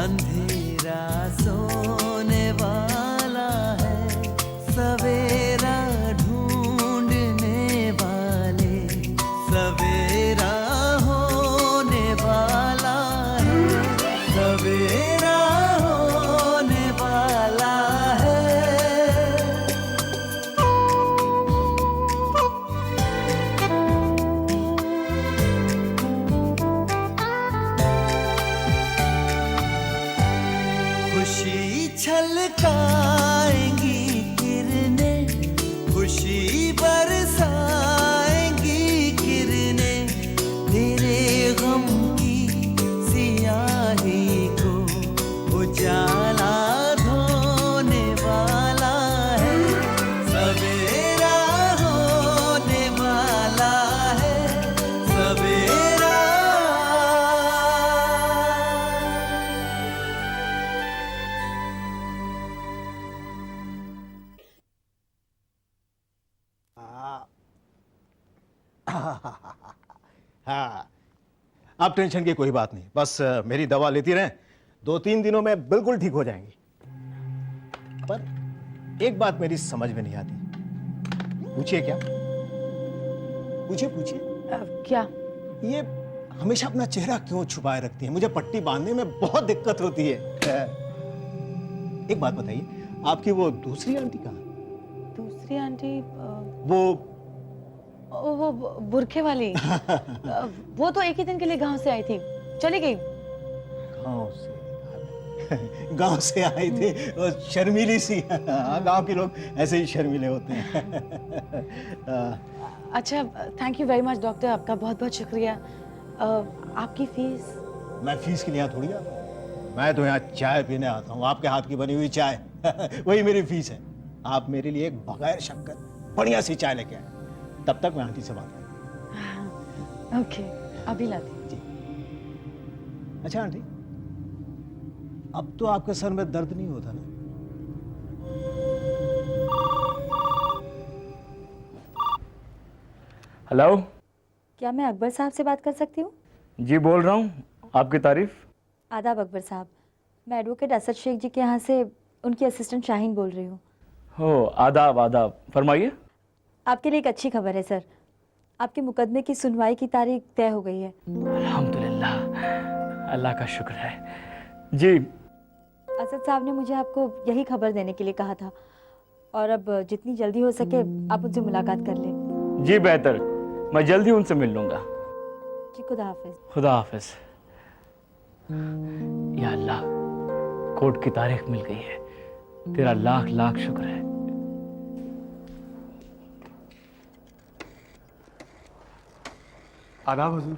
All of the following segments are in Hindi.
अंधेरा सोने वाला है, सवेरा ढूंढने वाले, सवेरा होने वाला है, सवेरा होने वाला है। खुशी छलकाएंगी किरणें, खुशी बरसाएंगी किरणें, तेरे गम की सियाही को उजाला धोने वाला है, सवेरा होने वाला है, सवेरा। हाँ, अब टेंशन की कोई बात नहीं, बस मेरी दवा लेती रहें, 2-3 दिनों में बिल्कुल ठीक हो जाएंगी। पर एक बात मेरी समझ में नहीं आती। पूछिए क्या? पूछिए पूछिए। क्या? ये हमेशा अपना चेहरा क्यों छुपाए रखती है? मुझे पट्टी बांधने में बहुत दिक्कत होती है। एक बात बताइए, आपकी वो दूसरी आंटी कहाँ है? दूसरी आंटी? वो बुरखे वाली। वो तो एक ही दिन के लिए गांव से आई थी, चली गई। गांव से आई थी, वो शर्मीली सी। गांव के लोग ऐसे ही शर्मीले होते हैं। अच्छा, thank you very much doctor, आपका बहुत बहुत शुक्रिया। आपकी फीस? मैं फीस के लिए यहाँ थोड़ी आता हूँ, मैं तो यहाँ चाय पीने आता हूँ, आपके हाथ की बनी हुई चाय। वही मेरी फीस है। आप मेरे लिए एक बगैर शक्कर बढ़िया सी चाय लेके आए, तब तक मैं आंटी से बात करूँ। ओके, अभी लाती हूँ। जी। अच्छा आंटी, अब तो आपके सर में दर्द नहीं होता ना? हेलो, क्या मैं अकबर साहब से बात कर सकती हूँ? जी बोल रहा हूँ, आपकी तारीफ। आदाब अकबर साहब, मैं एडवोकेट असद शेख जी के यहाँ से उनकी असिस्टेंट शाहीन बोल रही हूँ। हो, आदाब आदाब, फरमाइए। आपके लिए एक अच्छी खबर है सर, आपके मुकदमे की सुनवाई की तारीख तय हो गई है। अल्हम्दुलिल्लाह, अल्लाह का शुक्र है। जी। असद साहब ने मुझे आपको यही खबर देने के लिए कहा था, और अब जितनी जल्दी हो सके आप उनसे मुलाकात कर लें। जी बेहतर, मैं जल्दी उनसे मिल लूँगा। जी, खुदा हाफिज। खुदा हाफिज। या अल्लाह, कोर्ट की तारीख मिल गई है, तेरा लाख लाख शुक्र है। आदाब हुजूर।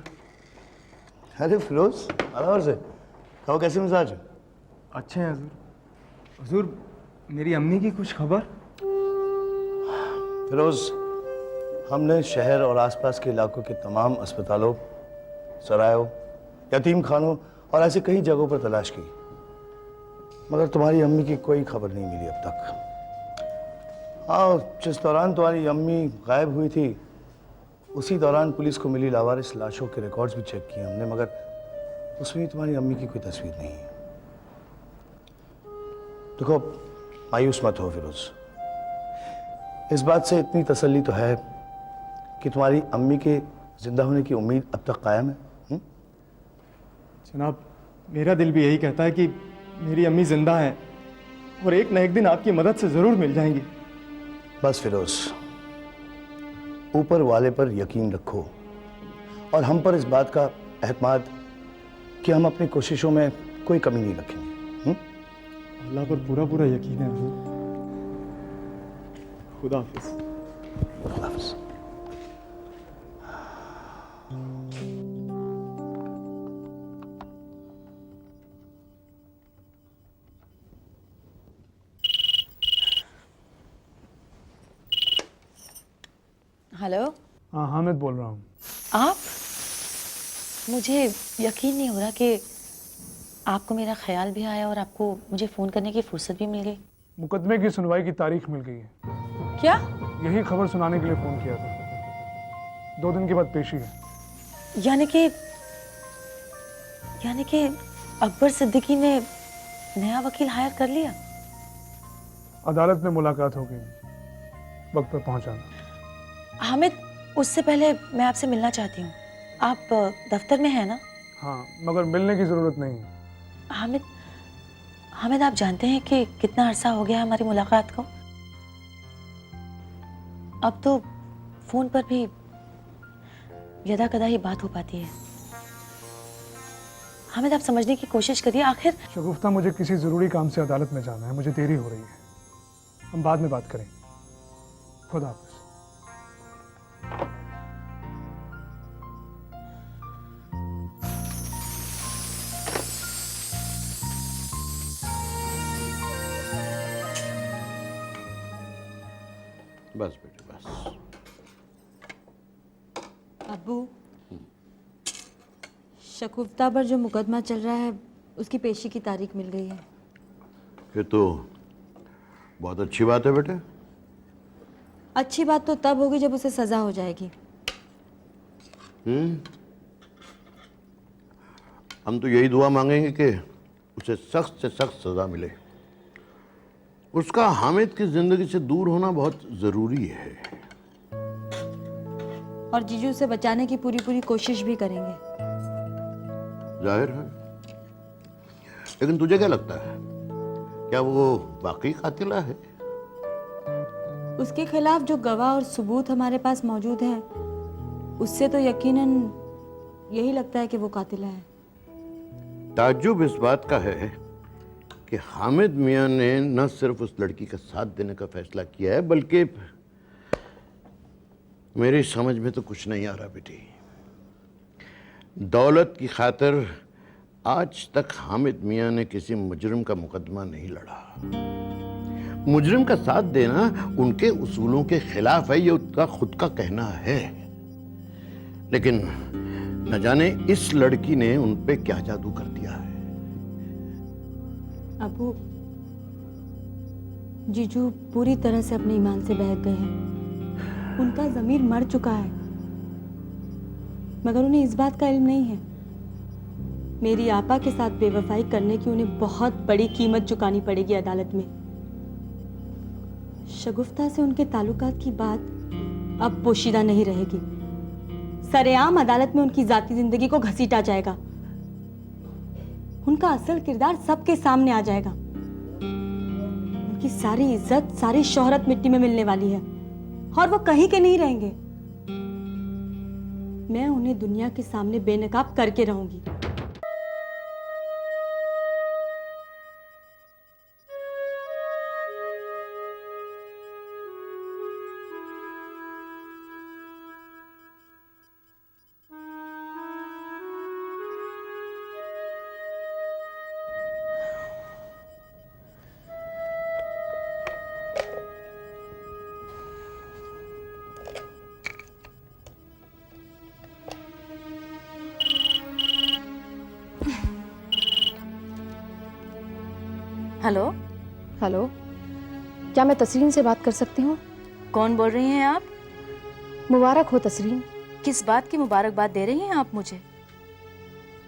अरे फिरोज, आराम से कहो, कैसे मिजाज? अच्छे हैं हुजूर। हुजूर, मेरी अम्मी की कुछ खबर? फिरोज, हमने शहर और आसपास के इलाकों के तमाम अस्पतालों, सरायों, यतीम खानों और ऐसे कई जगहों पर तलाश की, मगर तुम्हारी अम्मी की कोई खबर नहीं मिली अब तक। हाँ, जिस दौरान तुम्हारी अम्मी गायब हुई थी, उसी दौरान पुलिस को मिली लावारिस लाशों के रिकॉर्ड्स भी चेक किए हमने, मगर उसमें तुम्हारी अम्मी की कोई तस्वीर नहीं है। देखो, मायूस मत हो फिरोज, इस बात से इतनी तसल्ली तो है कि तुम्हारी अम्मी के जिंदा होने की उम्मीद अब तक कायम है। जनाब, मेरा दिल भी यही कहता है कि मेरी अम्मी जिंदा है और एक न एक दिन आपकी मदद से जरूर मिल जाएंगी। बस फिरोज, ऊपर वाले पर यकीन रखो और हम पर इस बात का एतमाद कि हम अपनी कोशिशों में कोई कमी नहीं रखेंगे। अल्लाह पर पूरा पूरा यकीन है हुजूर। खुदा हाफिज। खुदा हाफिज। हेलो। हाँ, हामिद बोल रहा हूँ। आप? मुझे यकीन नहीं हो रहा कि आपको मेरा ख्याल भी आया और आपको मुझे फ़ोन करने की फुर्सत भी मिल गई। मुकदमे की सुनवाई की तारीख मिल गई है। क्या? यही खबर सुनाने के लिए फ़ोन किया था। 2 दिन के बाद पेशी है। यानी कि अकबर सिद्दीकी ने नया वकील हायर कर लिया? अदालत में मुलाकात हो गई, वक्त पर पहुंचाना। हामिद, उससे पहले मैं आपसे मिलना चाहती हूँ। आप दफ्तर में हैं ना? हाँ, मगर मिलने की जरूरत नहीं है। हामिद, हामिद, आप जानते हैं कि कितना अरसा हो गया हमारी मुलाकात को? अब तो फोन पर भी यदा कदा ही बात हो पाती है। हामिद, आप समझने की कोशिश करिए। आखिर शगुफ्ता, मुझे किसी जरूरी काम से अदालत में जाना है, मुझे देरी हो रही है। हम बाद में बात करेंगे। खुदा हाफिज। बस बेटे बस। अब्बू, शगुफ्ता पर जो मुकदमा चल रहा है उसकी पेशी की तारीख मिल गई है। ये तो बहुत अच्छी बात है बेटे। अच्छी बात तो तब होगी जब उसे सजा हो जाएगी। हम तो यही दुआ मांगेंगे कि उसे सख्त से सख्त सजा मिले। उसका हामिद की जिंदगी से दूर होना बहुत जरूरी है। और जीजू उसे बचाने की पूरी कोशिश भी करेंगे। जाहिर है। लेकिन तुझे क्या लगता है, क्या वो वाकई कातिला है? उसके खिलाफ जो गवाह और सबूत हमारे पास मौजूद हैं, उससे तो यकीनन यही लगता है कि वो कातिला है। ताज्जुब इस बात का है कि हामिद मियां ने न सिर्फ उस लड़की का साथ देने का फैसला किया है, बल्कि मेरी समझ में तो कुछ नहीं आ रहा बेटी। दौलत की खातिर आज तक हामिद मियां ने किसी मुजरिम का मुकदमा नहीं लड़ा। मुजरिम का साथ देना उनके उसूलों के खिलाफ है, ये उसका खुद का कहना है। लेकिन न जाने इस लड़की ने उन पे क्या जादू कर दिया है। अबू, जीजू पूरी तरह से अपने ईमान से बहक गए हैं। उनका ज़मीर मर चुका है, मगर उन्हें इस बात का इल्म नहीं है। मेरी आपा के साथ बेवफाई करने की उन्हें बहुत बड़ी कीमत चुकानी पड़ेगी अदालत में। शगुफ्ता से उनके ताल्लुकात की बात अब पोशीदा नहीं रहेगी। सरेआम अदालत में उनकी जाती जिंदगी को घसीटा जाएगा। उनका असल किरदार सबके सामने आ जाएगा। उनकी सारी इज्जत, सारी शोहरत मिट्टी में मिलने वाली है और वो कहीं के नहीं रहेंगे। मैं उन्हें दुनिया के सामने बेनकाब करके रहूंगी। हेलो। हेलो, क्या मैं तसरीन से बात कर सकती हूँ? कौन बोल रही हैं आप? मुबारक हो तसरीन। किस बात की मुबारकबाद दे रही हैं आप मुझे?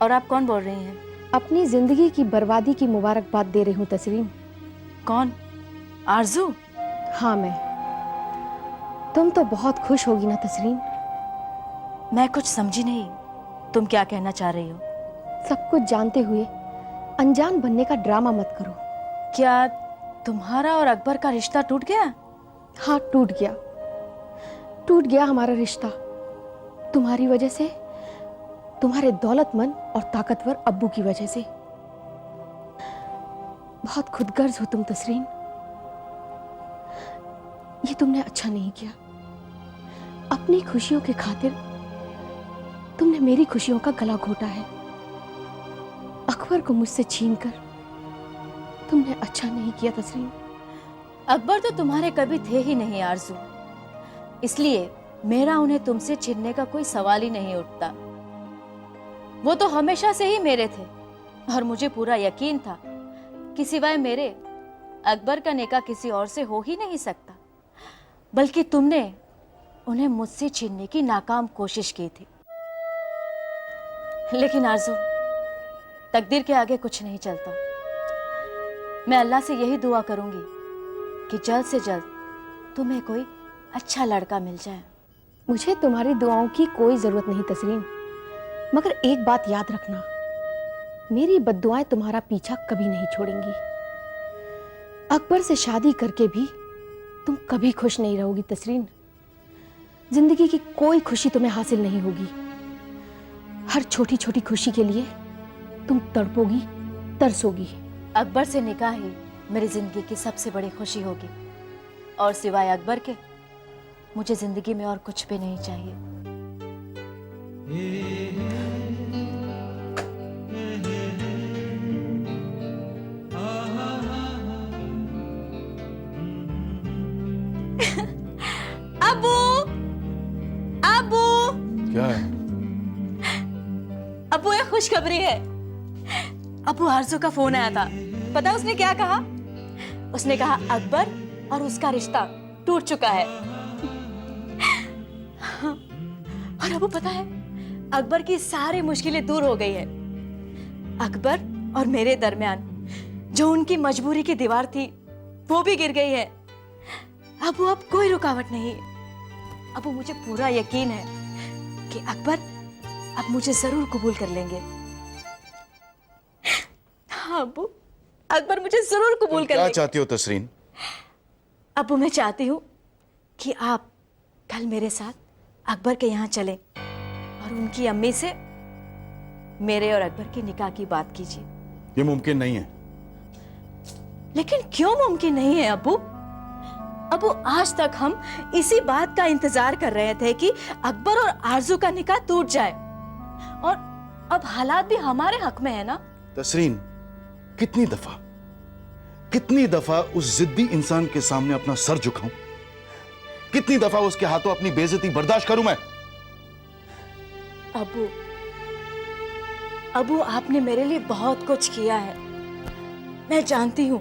और आप कौन बोल रही हैं? अपनी जिंदगी की बर्बादी की मुबारकबाद दे रही हूँ तसरीन। कौन? आरजू? हाँ मैं। तुम तो बहुत खुश होगी ना तसरीन? मैं कुछ समझी नहीं, तुम क्या कहना चाह रही हो? सब कुछ जानते हुए अनजान बनने का ड्रामा मत करो। क्या तुम्हारा और अकबर का रिश्ता टूट गया? हाँ, टूट गया। टूट गया हमारा रिश्ता तुम्हारी वजह से, तुम्हारे दौलतमंद और ताकतवर अब्बू की वजह से। बहुत खुदगर्ज हो तुम तसरीन। ये तुमने अच्छा नहीं किया। अपनी खुशियों के खातिर तुमने मेरी खुशियों का गला घोटा है। अकबर को मुझसे छीनकर तुमने अच्छा नहीं किया तसरीन। अकबर तो तुम्हारे कभी थे ही नहीं आरजू, इसलिए मेरा उन्हें तुमसे छीनने का कोई सवाल ही नहीं उठता। वो तो हमेशा से ही मेरे थे और मुझे पूरा यकीन था कि सिवाय मेरे अकबर का निकाह किसी और से हो ही नहीं सकता। बल्कि तुमने उन्हें मुझसे छीनने की नाकाम कोशिश की थी। लेकिन आरजू, तकदीर के आगे कुछ नहीं चलता। मैं अल्लाह से यही दुआ करूंगी कि जल्द से जल्द तुम्हें कोई अच्छा लड़का मिल जाए। मुझे तुम्हारी दुआओं की कोई जरूरत नहीं तस्रीन, मगर एक बात याद रखना, मेरी बद्दुआएं तुम्हारा पीछा कभी नहीं छोड़ेंगी। अकबर से शादी करके भी तुम कभी खुश नहीं रहोगी तस्रीन। जिंदगी की कोई खुशी तुम्हें हासिल नहीं होगी। हर छोटी छोटी खुशी के लिए तुम तड़पोगी, तरसोगी। अकबर से निकाह ही मेरी जिंदगी की सबसे बड़ी खुशी होगी, और सिवाय अकबर के मुझे जिंदगी में और कुछ भी नहीं चाहिए। अबू, अबू, क्या है? अबू ये खुशखबरी है। अबू आरज़ू का फोन आया था, पता उसने क्या कहा? उसने कहा अकबर और उसका रिश्ता टूट चुका है। और अबू पता है, अकबर की सारी मुश्किलें दूर हो गई है। अकबर और मेरे दरमियान जो उनकी मजबूरी की दीवार थी वो भी गिर गई है। अबू अब कोई रुकावट नहीं। अबू मुझे पूरा यकीन है कि अकबर अब मुझे जरूर कबूल कर लेंगे। हाँ अबू, अकबर मुझे जरूर कबूल कर लेंगे। क्या चाहती हो तसरीन? अबू मैं चाहती हूँ कि आप कल मेरे साथ अकबर के यहाँ चलें और उनकी अम्मी से मेरे और अकबर के निकाह की बात कीजिए। ये मुमकिन नहीं है। लेकिन क्यों मुमकिन नहीं है अबू? अबू आज तक हम इसी बात का इंतजार कर रहे थे कि अकबर और आरज़ू का निकाह टूट जाए, और अब हालात भी हमारे हक में है ना। तसरीन, कितनी दफा उस जिद्दी इंसान के सामने अपना सर झुकाऊं? कितनी दफा उसके हाथों अपनी बेइज्जती बर्दाश्त करूं मैं? अबू आपने मेरे लिए बहुत कुछ किया है, मैं जानती हूं,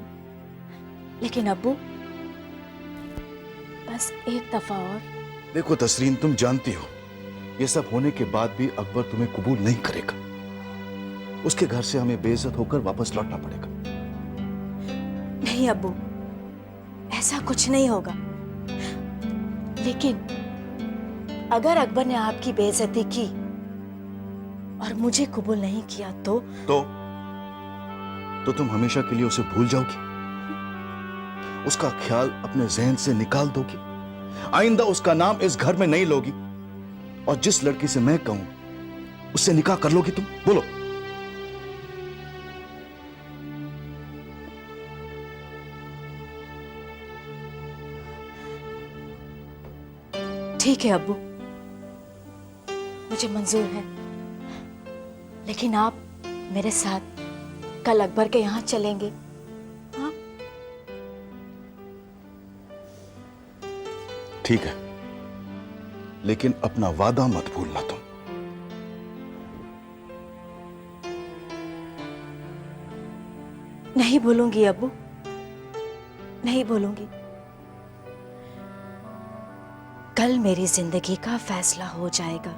लेकिन अबू बस एक दफा और। देखो तसरीन, तुम जानती हो ये सब होने के बाद भी अकबर तुम्हें कबूल नहीं करेगा। उसके घर से हमें बेइज्जत होकर वापस लौटना पड़ेगा। नहीं अबू, ऐसा कुछ नहीं होगा। लेकिन अगर अकबर ने आपकी बेइज्जती की और मुझे कबूल नहीं किया तो तुम हमेशा के लिए उसे भूल जाओगी, उसका ख्याल अपने जहन से निकाल दोगी, आइंदा उसका नाम इस घर में नहीं लोगी, और जिस लड़की से मैं कहूं उससे निकाह कर लोगी तुम? बोलो। ठीक है अब्बू, मुझे मंजूर है, लेकिन आप मेरे साथ कल अकबर के यहाँ चलेंगे? हाँ? ठीक है, लेकिन अपना वादा मत भूलना तुम। नहीं भूलूंगी अब्बू, नहीं भूलूंगी। कल मेरी जिंदगी का फैसला हो जाएगा।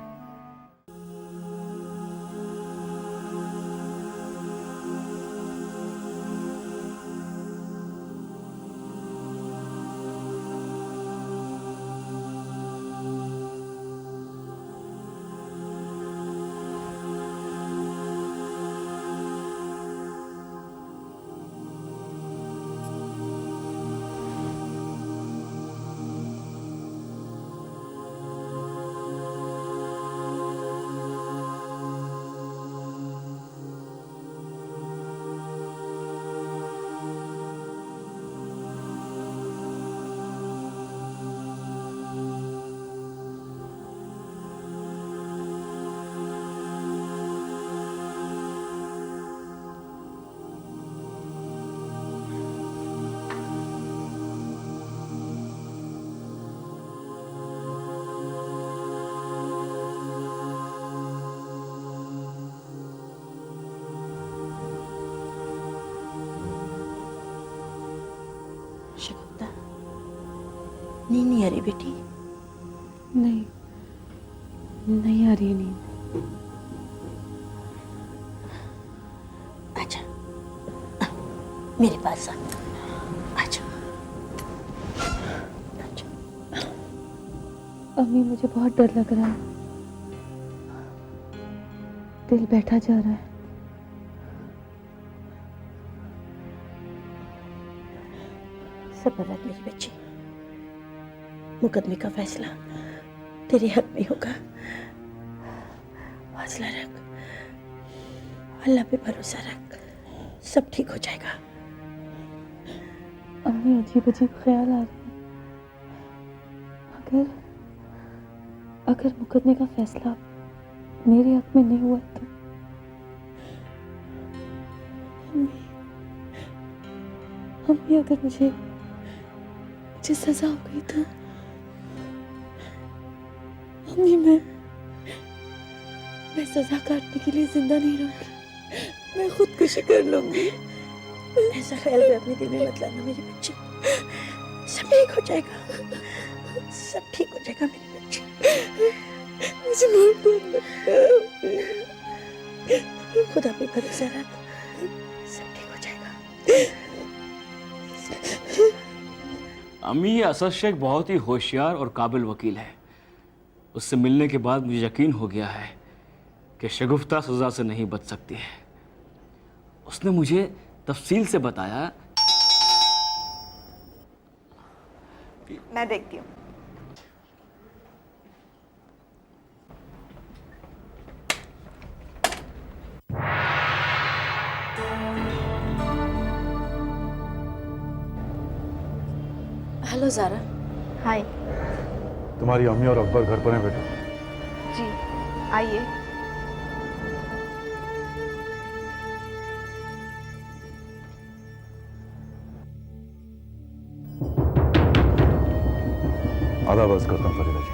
शगुफ्ता, नींद नहीं आ रही बेटी? नहीं आ रही नींद। मेरे पास आ। आजा। अम्मी मुझे बहुत डर लग रहा है, दिल बैठा जा रहा है। सब्र रख मेरी बच्ची, मुकदमे का फैसला तेरे हक में होगा। हौसला रख, अल्लाह पे भरोसा रख, सब ठीक हो जाएगा। अम्मी अजीब अजीब ख्याल आ रहे हैं। अगर मुकदमे का फैसला मेरे हक में नहीं हुआ तो अम्मी अगर मुझे सजा हो गई तो अम्मी मैं सजा काटने के लिए जिंदा नहीं रहूंगी, मैं खुदकुशी कर लूंगी। ऐसा ख्याल भी अपने दिल में मत लाना मेरी बच्ची, सब ठीक हो जाएगा, सब ठीक हो जाएगा मेरी बच्ची। मुझे मार दो, खुदा पे भरोसा रख, सब ठीक हो जाएगा। अम्मी, ये असद शेख बहुत ही होशियार और काबिल वकील है। उससे मिलने के बाद मुझे यकीन हो गया है कि शगुफ्ता सजा से नहीं बच सकती है। उसने मुझे तफसील से बताया। मैं देखती हूँ। हेलो ज़ारा। हाय। तुम्हारी अम्मी और अकबर घर पर हैं बेटा? जी आइए। आदाब अर्ज करता हूँ फरीदा जी।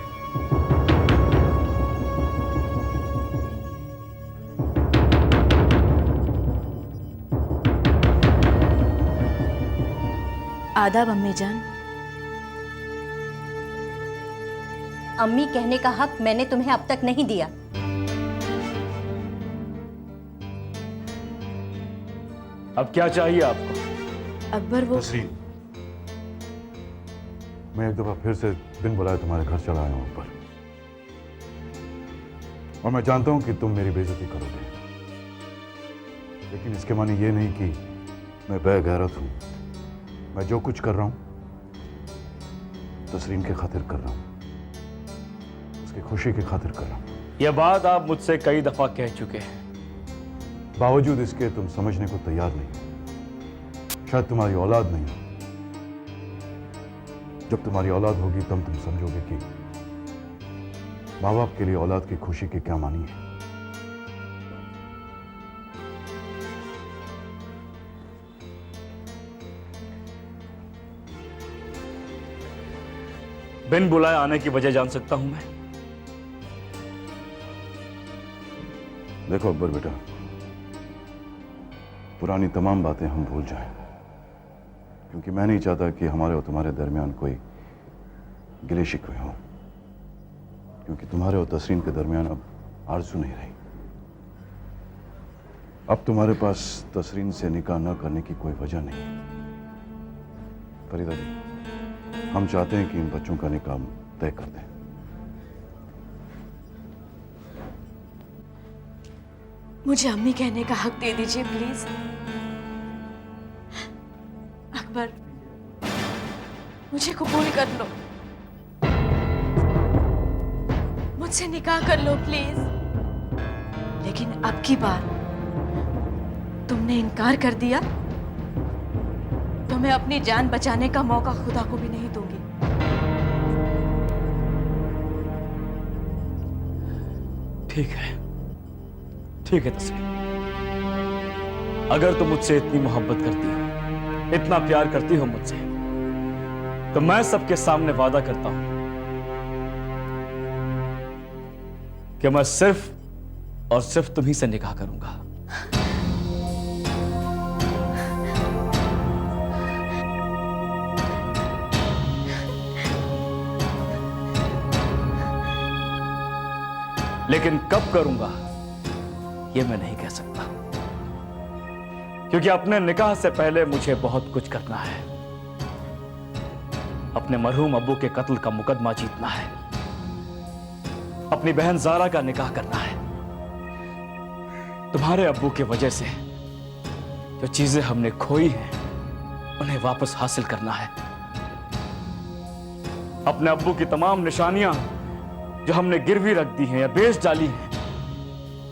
आदाब अम्मी जान। अम्मी कहने का हक मैंने तुम्हें अब तक नहीं दिया। अब क्या चाहिए आपको? अकबर वो तस्रीन, मैं एक दफा फिर से बिन बुलाए तुम्हारे घर चला आया हूं ऊपर, और मैं जानता हूं कि तुम मेरी बेइज्जती करोगे, लेकिन इसके माने ये नहीं कि मैं बेगैरत हूं। मैं जो कुछ कर रहा हूं तस्रीन के खातिर कर रहा हूं, उसकी खुशी की खातिर कर रहा हूं। यह बात आप मुझसे कई दफा कह चुके हैं। बावजूद इसके तुम समझने को तैयार नहीं। शायद तुम्हारी औलाद नहीं। जब तुम्हारी औलाद होगी तब तुम समझोगे कि माँ बाप के लिए औलाद की खुशी की क्या मानी है। बिन बुलाए आने की वजह जान सकता हूं मैं? देखो अकबर बेटा, पुरानी तमाम बातें हम भूल जाएं, क्योंकि मैं नहीं चाहता कि हमारे और तुम्हारे दरमियान कोई गिले शिकवे हो, क्योंकि तुम्हारे और तस्रीन के दरमियान अब आरज़ू नहीं रही। अब तुम्हारे पास तस्रीन से निकाह न करने की कोई वजह नहीं है। फरीदा जी, हम चाहते हैं कि इन बच्चों का निकाह तय कर दें। मुझे अम्मी कहने का हक दे दीजिए प्लीज। अकबर, मुझे कबूल कर लो, मुझसे निकाह कर लो प्लीज। लेकिन अब की बार तुमने इनकार कर दिया तो मैं अपनी जान बचाने का मौका खुदा को भी नहीं दूंगी। ठीक है तस्लीम, अगर तुम मुझसे इतनी मोहब्बत करती हो, इतना प्यार करती हो मुझसे, तो मैं सबके सामने वादा करता हूं कि मैं सिर्फ और सिर्फ तुम्ही से निकाह करूंगा। लेकिन कब करूंगा यह मैं नहीं कह सकता, क्योंकि अपने निकाह से पहले मुझे बहुत कुछ करना है। अपने मरहूम अब्बू के कत्ल का मुकदमा जीतना है, अपनी बहन जारा का निकाह करना है, तुम्हारे अब्बू की वजह से जो चीजें हमने खोई हैं उन्हें वापस हासिल करना है, अपने अब्बू की तमाम निशानियां जो हमने गिरवी रख दी हैं या बेच डाली हैं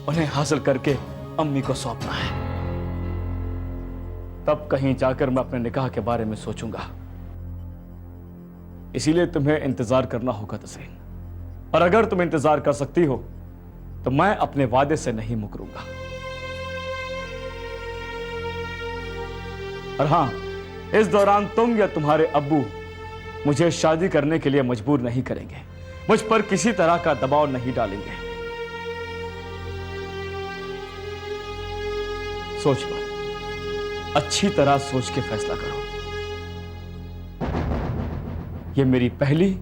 उन्हें हासिल करके अम्मी को सौंपना है। तब कहीं जाकर मैं अपने निकाह के बारे में सोचूंगा। इसीलिए तुम्हें इंतजार करना होगा तस्रीन, और अगर तुम इंतजार कर सकती हो तो मैं अपने वादे से नहीं मुकरूंगा। और हां, इस दौरान तुम या तुम्हारे अब्बू मुझे शादी करने के लिए मजबूर नहीं करेंगे, मुझ पर किसी तरह का दबाव नहीं डालेंगे। सोच लो, अच्छी तरह सोच के फैसला करो। यह मेरी पहली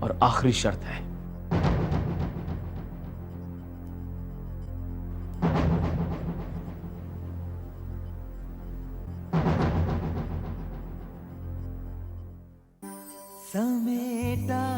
और आखिरी शर्त है। समेटा